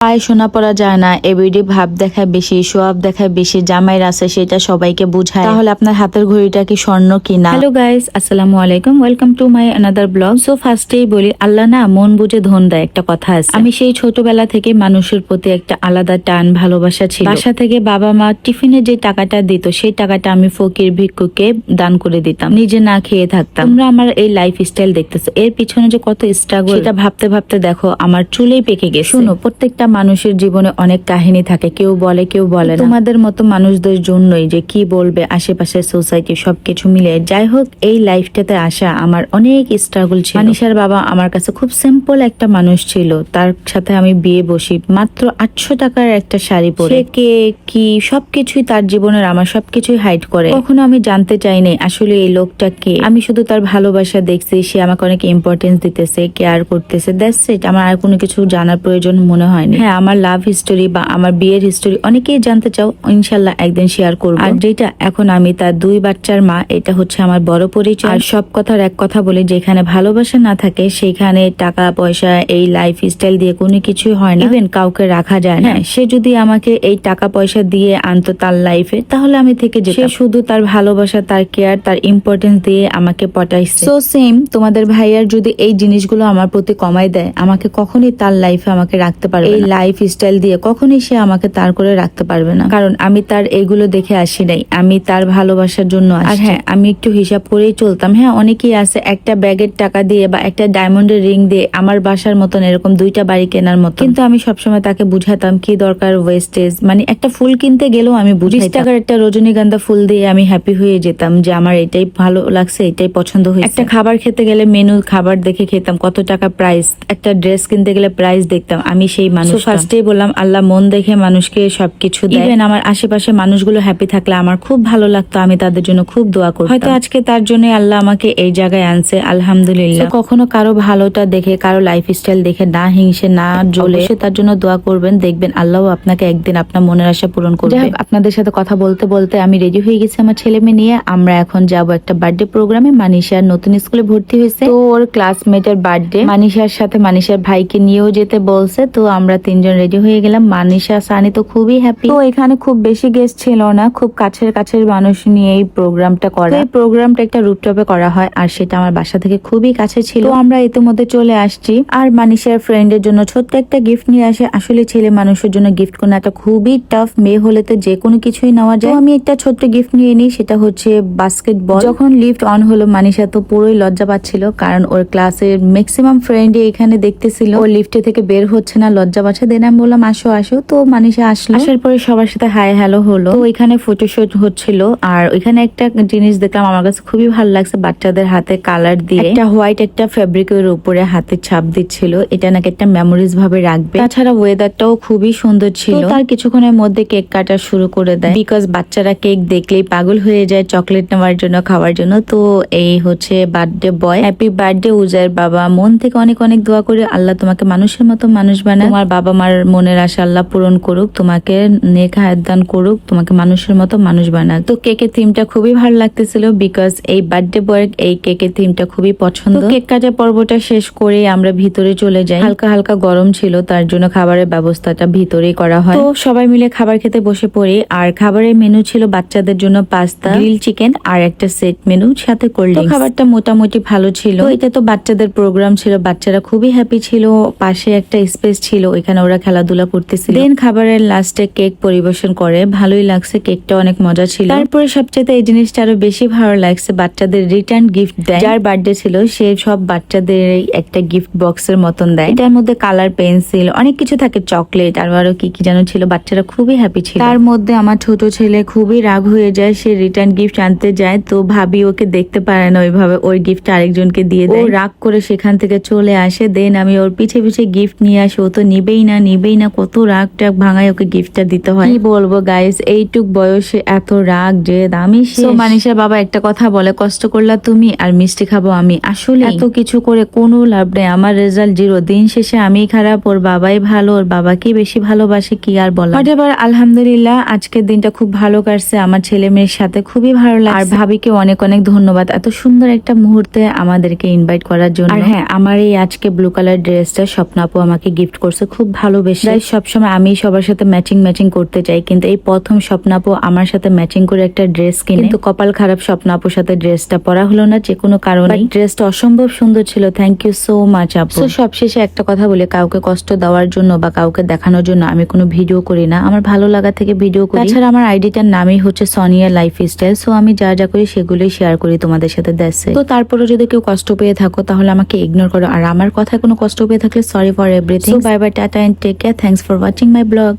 পায়ে সোনা পরা যায় না, এবিডি ভাব দেখায় বেশি, সোয়াব দেখায় বেশি, জামাইয়ের আছে সেটা সবাইকে বুঝায়, তাহলে আপনার হাতের ঘড়িটা কি স্বর্ণ কিনা? হ্যালো গাইস, আসসালামু আলাইকুম, welcome to my another blog. So ফার্স্টেই বলি, আল্লাহ না মন বুঝে ধন দেয়, একটা কথা আছে। আমি সেই ছোটবেলা থেকে মানুষের প্রতি একটা আলাদা টান ভালোবাসা ছিল। বাসা থেকে বাবা মা টিফিনে যে টাকাটা দিত, সেই টাকাটা আমি ফকির ভিক্ষুকে দান করে দিতাম, নিজে না খেয়ে থাকতাম। তোমরা আমার এই লাইফ স্টাইল দেখতেছো, এর পিছনে যে কত স্ট্রাগল, সেটা ভাবতে ভাবতে দেখো আমার চুলেই পেকে গেছে। শোনো, প্রত্যেকটা মানুষের জীবনে অনেক কাহিনী থাকে, কেউ বলে কেউ বলে না। তোমাদের মতো মানুষদের জন্যই যে কি বলবে আশেপাশের সোসাইটি সবকিছু মিলে, যাই হোক এই লাইফটাতে আসা আমার অনেক স্ট্রাগল ছিল। মানিশার বাবা আমার কাছে খুব সিম্পল একটা মানুষ ছিল, তার সাথে আমি বিয়ে বসি মাত্র 800 টাকার একটা শাড়ি পরে। সে কে কি সবকিছুই তার জীবনের আমার সবকিছুই হাইড করে। কখনো আমি জানতে চাইনি আসলে এই লোকটা কে। আমি শুধু তার ভালোবাসা দেখছি, সে আমাকে অনেক ইম্পর্টেন্স দিতেছে, কেয়ার করতেছে, দ্যাটস ইট। আমার আর কোনো কিছু জানার প্রয়োজন মনে হয়নি। হ্যাঁ, আমার লাভ হিস্টোরি বা আমার বিয়ের হিস্টোরি অনেকেই জানতে চাও, ইনশাল্লাহ একদিন শেয়ার করব। আর যেটা এখন আমি তার 2 বাচ্চার মা, এটা হচ্ছে আমার বড় পরিচয়। আর সব কথার এক কথা বলি, যেখানে ভালোবাসা না থাকে সেখানে টাকা পয়সা এই লাইফ স্টাইল দিয়ে কোনো কিছুই হয় না, ইভেন কাউকে রাখা যায় না। সে যদি আমাকে এই টাকা পয়সা দিয়ে আনতো তার লাইফে, তাহলে আমি থেকে যেতাম। সে শুধু তার ভালোবাসা, তার কেয়ার, তার ইম্পর্টেন্স দিয়ে আমাকে পটাইছে। সো সেম, তোমাদের ভাইয়ার যদি এই জিনিসগুলো আমার প্রতি কমাই দেয়, আমাকে কখনই তার লাইফে আমাকে রাখতে পারবে না। এই লাইফ স্টাইল দিয়ে কখনই সে আমাকে তার করে রাখতে পারবে না, কারণ আমি তার এইগুলো দেখে আসি নাই, আমি তার ভালোবাসার জন্য আসি। আর হ্যাঁ, আমি একটু হিসাব করেই চলতাম। হ্যাঁ, অনেকেই আছে একটা ব্যাগের টাকা দিয়ে বা একটা ডায়মন্ডের রিং দিয়ে আমার বাসার মতন এরকম 2টা বাড়ি কেনার মতো, কিন্তু আমি সবসময় তাকে বুঝাতাম কি দরকার ওয়েস্টেজ। মানে একটা ফুল কিনতে গেলেও আমি 20 টাকার একটা রজনীগন্ধা ফুল দিয়ে আমি হ্যাপি হয়ে যেতাম যে আমার এটাই ভালো লাগছে, এটাই পছন্দ হয়েছে। একটা খাবার খেতে গেলে মেনু খাবার দেখে খেতাম, কত টাকা প্রাইস। একটা ড্রেস কিনতে গেলে প্রাইস দেখতাম। আমি সেই মানুষ। ফার্স্টেই বললাম, আল্লাহ মন দেখে মানুষকে সবকিছু দেয়। ইভেন আমার আশেপাশে মানুষগুলো হ্যাপি থাকলে আমার খুব ভালো লাগতো, আমি তাদের জন্য খুব দোয়া করতাম। হয়তো আজকে তার জন্য আল্লাহ আমাকে এই জায়গায় আনছে, আলহামদুলিল্লাহ। কখনো কারো ভালোটা দেখে, কারো লাইফ স্টাইল দেখে না হিংসে না জ্বলে সে তার জন্য দোয়া করবেন, দেখবেন আল্লাহ আপনাকে একদিন আপনার মনের আশা পূরণ করবে। আপনাদের সাথে কথা বলতে বলতে আমি রেডি হয়ে গেছি আমার ছেলে মেয়ে নিয়ে। আমরা এখন যাব একটা বার্থডে প্রোগ্রামে। মানিশার নতুন স্কুলে ভর্তি হয়েছে, তো ওর ক্লাসমেটের বার্থডে। মানিশার সাথে মানিশার ভাইকে নিয়েও যেতে বলছে, তো আমরা 3 জন রেডি হয়ে গেলাম। মানিশা সানি তো খুবই হ্যাপি। তো এখানে খুব বেশি গেস্ট ছিল না, খুব কাছের মানুষ নিয়ে এই প্রোগ্রামটা করা। এই প্রোগ্রামটা একটা রুফটপে করা হয়, আর সেটা আমার বাসা থেকে খুবই কাছে ছিল। তো আমরা ইতিমধ্যে চলে আসছি। আর মানিশার ফ্রেন্ডের জন্য ছোট্ট একটা গিফট নিয়ে আসে। আসলে ছেলে মানুষের জন্য গিফট কেনাটা খুবই টাফ, মেয়ে হলে তো যে কোনো কিছুই নেওয়া যায়। আমি একটা ছোট্ট গিফট নিয়ে নিই, সেটা হচ্ছে বাস্কেটবল। যখন লিফট অন হলো, মানিশা তো পুরোই লজ্জা পাচ্ছিল, কারণ ওর ক্লাসের ম্যাক্সিমাম ফ্রেন্ডই এখানে দেখতেছিল। ও লিফটে থেকে বের হচ্ছে না, লজ্জা পাচ্ছে। দেন আমি বললাম আসো আসো, তো মানিশা আসলো। আসার পরে সবার সাথে হাই হ্যালো হলো। তো এখানে ফটোশুট হচ্ছিল, আর ওইখানে একটা জিনিস দেখলাম আমার কাছে খুবই ভালো লাগছে, বাচ্চাদের হাতে কালার দিয়ে একটা হোয়াইট একটা ফেব্রিকের উপরে হাতের ছাপ দিচ্ছিল। এটা নাকি একটা মেমোরিজ ভাবে রাখবে। তাছাড়া ওয়েদারটাও খুবই সুন্দর ছিল। তার কিছুক্ষণের মধ্যে কেক কাটা শুরু করে দেয়, বিকজ বাচ্চারা কেক দেখলেই পাগল হয়ে যায় চকলেট নেওয়ার জন্য, খাওয়ার জন্য। তো এই হচ্ছে বার্থডে বয়। হ্যাপি বার্থডে উজার বাবা। মন থেকে অনেক অনেক দোয়া করি, আল্লাহ তোমাকে মানুষের মতো মানুষ বানায়, তোমার বাবা মার মনের আশা আল্লাহ পূরণ করুক, তোমাকে নেক হায়াত দান করুক, তোমাকে মানুষের মতো মানুষ বানাক। তো কেকের থিমটা খুবই ভালো লাগতেছিল, বিকজ এই বার্থডে বয়ের এই কেকের থিমটা খুবই পছন্দ। কেক কাটার পর্বটা শেষ করে আমরা ভিতরে চলে যাই। হালকা হালকা গরম ছিল, তার জন্য খাবারের ব্যবস্থাটা ভিতরেই করা হয়। তো সবাই মিলে খাবার খেতে বসে পড়ি। আর খাবারের মেনু ছিল বাচ্চাদের জন্য পাস্তা, গ্রিল চিকেন আর একটা সেট মেনু, সাথে কোল্ড ড্রিঙ্কস। খাবারটা মোটামুটি ভালো ছিল। তো এটা তো বাচ্চাদের প্রোগ্রাম ছিল, বাচ্চারা খুবই হ্যাপি ছিল। পাশে একটা স্পেস ছিল, ওইখানে ওরা খেলাধুলা করতেছিল। দেন খাবারের লাস্টে কেক পরিবেশন করে, ভালোই লাগছে, কেকটা অনেক মজা ছিল। তারপরে সবচেয়ে এই জিনিসটা আরো বেশি ভালো লাগছে, বাচ্চাদের রিটার্ন গিফট দেয়। যার বার্থডে ছিল সে সব বাচ্চাদের একটা গিফট বক্সের মতন দেয়, এটার মধ্যে কালার পেন্সিল অনেক কিছু থাকে, চকলেট আরো কি কি যেন ছিল। বাচ্চারা খুবই হ্যাপি ছিল। তার মধ্যে আমার ছোট ছেলে খুবই রাগ হয়ে যায়, সে রিটার্ন গিফট আনতে যায়, তো ভাবি ওকে দেখতে পারে না, ওইভাবে ওই গিফট আরেকজনকে দিয়ে দেয়। ও রাগ করে সেখান থেকে চলে আসে। দেন আমি ওর পিছে পিছে গিফট নিয়ে আসি, ও তো নিবেই না, কত রাগ টাগ ভাঙায় ওকে গিফটটা দিতে হয়। কি বলবো গাইস, এইটুক বয়সে এত রাগ যে দামি। মানিশার বাবা একটা কথা বলে, কষ্ট করলা তুমি আর মিষ্টি খাবো আমি। আসলে এত কিছু করে কোনো লাভ নেই, আমার রেজাল্ট 0। দিন শেষে আমি খারাপ, ওর বাবাই ভালো, ওর বাবাকে বেশি ভালোবাসে, কি আর বলা। এবার আলহামদুলিল্লাহ আজকের দিনটা খুব ভালো কাটছে, আমার ছেলে মেয়ের সাথে খুবই ভালো লাগছে। আর ভাবিকে অনেক অনেক ধন্যবাদ এত সুন্দর একটা মুহূর্তে আমাদেরকে ইনভাইট করার জন্য। আর হ্যাঁ, আমার এই আজকে ব্লু কালার ড্রেসটা স্বপ্ন আপু আমাকে গিফট করছে, খুব ভালোবেসে। সবসময় আমি সবার সাথে ম্যাচিং করতে চাই, কিন্তু এই প্রথম স্বপ্নাপু আমার সাথে ম্যাচিং করে একটা ড্রেস কিনে, কিন্তু কপাল খারাপ স্বপ্নাপুর সাথে ড্রেসটা পরা হলো না যে কোনো কারণে। ড্রেসটা অসম্ভব সুন্দর ছিল, থ্যাংক ইউ সো মাচ আপু। তো সবশেষে একটা কথা বলে, কাউকে কষ্ট দেওয়ার জন্য বা কাউকে দেখানোর জন্য আমি কোনো ভিডিও করি না, আমার ভালো লাগা থেকে ভিডিও করি। তাছাড়া আমার আইডিটার নামই হচ্ছে সোনিয়া লাইফস্টাইল, সো আমি যা যা করি সেগুলোই শেয়ার করি তোমাদের সাথে। দেখছে তো তারপরে যদি কেউ কষ্ট পেয়ে থাকো তাহলে আমাকে ইগনোর করো, আর আমার কথায় কোনো কষ্ট পেয়ে থাকলে sorry for everything. Bye bye, tata and take care, thanks for watching my blog.